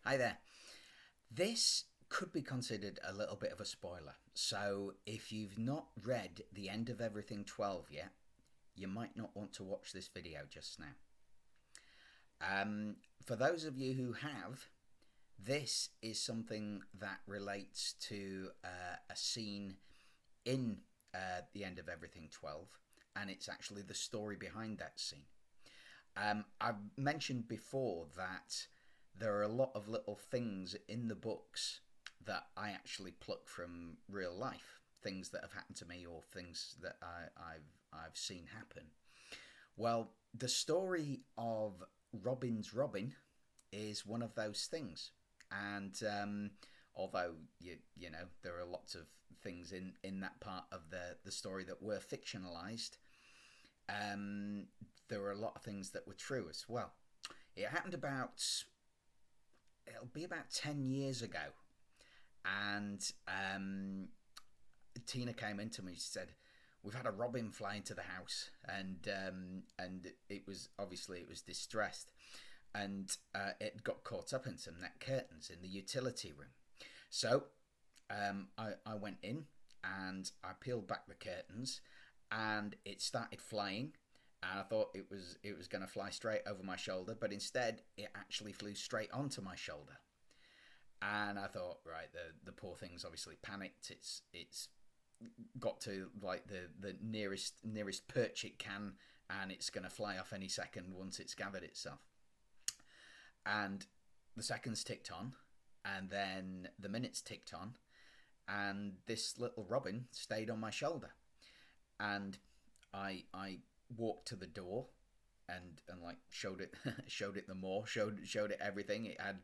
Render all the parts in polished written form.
Hi there. This could be considered a little bit of a spoiler. So, if you've not read The End of Everything 12 yet, you might not want to watch this video just now. For those of you who have, this is something that relates to a scene in The End of Everything 12, and it's actually the story behind that scene. I've mentioned before that there are a lot of little things in the books that I actually pluck from real life, things that have happened to me or things that I've seen happen. Well, the story of Robyn's Robyn is one of those things, and although you know there are lots of things in that part of the story that were fictionalized, there were a lot of things that were true as well. It happened it'll be about 10 years ago, and Tina came into me. She said, "We've had a robin fly into the house," and it was distressed, and it got caught up in some net curtains in the utility room. So I went in and I peeled back the curtains, and it started flying. And I thought it was going to fly straight over my shoulder, but instead it actually flew straight onto my shoulder. And I thought, right, the poor thing's obviously panicked. It's got to like the nearest perch it can, and it's going to fly off any second once it's gathered itself. And the seconds ticked on, and then the minutes ticked on, and this little robin stayed on my shoulder. And I walked to the door and like showed it showed it everything. It had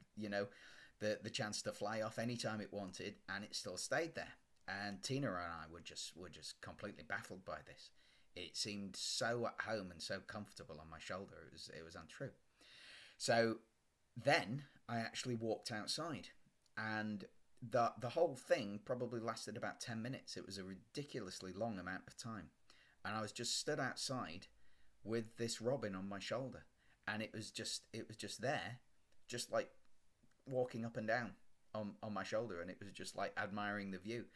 the chance to fly off anytime it wanted, and it still stayed there. And Tina and I were just completely baffled by this. It seemed so at home and so comfortable on my shoulder. It was untrue. So then I actually walked outside, and the whole thing probably lasted about 10 minutes. It was a ridiculously long amount of time. And I was just stood outside with this robin on my shoulder, and it was just there, just like walking up and down on my shoulder, and it was just like admiring the view.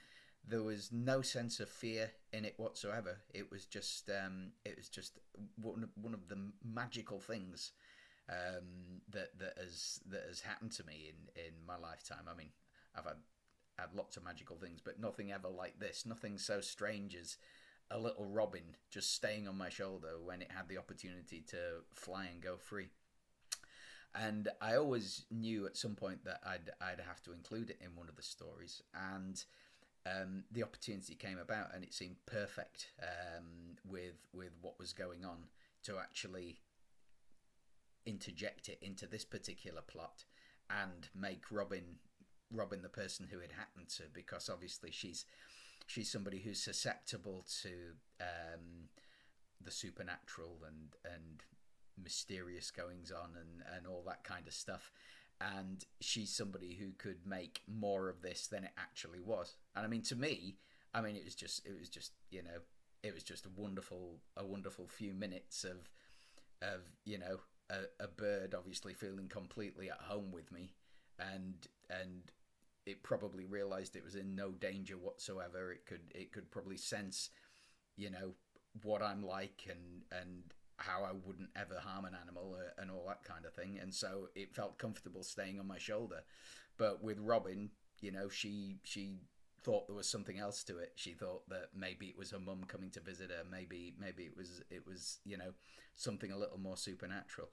There was no sense of fear in it whatsoever. It was just one of the magical things that has happened to me in my lifetime. I mean, I've had lots of magical things, but nothing ever like this. Nothing so strange as a little robin just staying on my shoulder when it had the opportunity to fly and go free. And I always knew at some point that I'd have to include it in one of the stories, and the opportunity came about, and it seemed perfect with what was going on to actually interject it into this particular plot and make Robyn the person who it happened to, because obviously she's somebody who's susceptible to the supernatural and mysterious goings on and all that kind of stuff. And she's somebody who could make more of this than it actually was. And I mean, to me, it was just a wonderful few minutes of a bird obviously feeling completely at home with me, and it probably realized it was in no danger whatsoever. It could probably sense, what I'm like and how I wouldn't ever harm an animal and all that kind of thing. And so it felt comfortable staying on my shoulder. But with Robyn, she thought there was something else to it. She thought that maybe it was her mum coming to visit her. Maybe it was something a little more supernatural.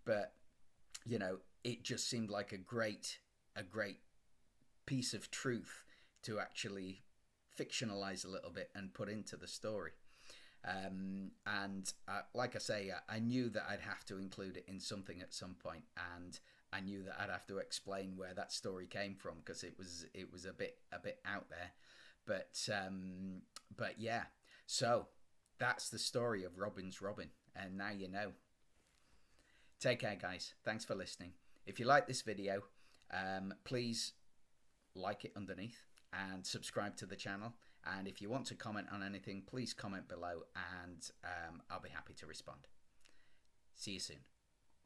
But it just seemed like a great piece of truth to actually fictionalize a little bit and put into the story. Like I say, I knew that I'd have to include it in something at some point, and I knew that I'd have to explain where that story came from, because it was a bit out there. But yeah, so that's the story of Robyn's Robyn, and now you know. Take care, guys. Thanks for listening. If you like this video, please like it underneath and subscribe to the channel. And if you want to comment on anything, please comment below, and I'll be happy to respond. See you soon.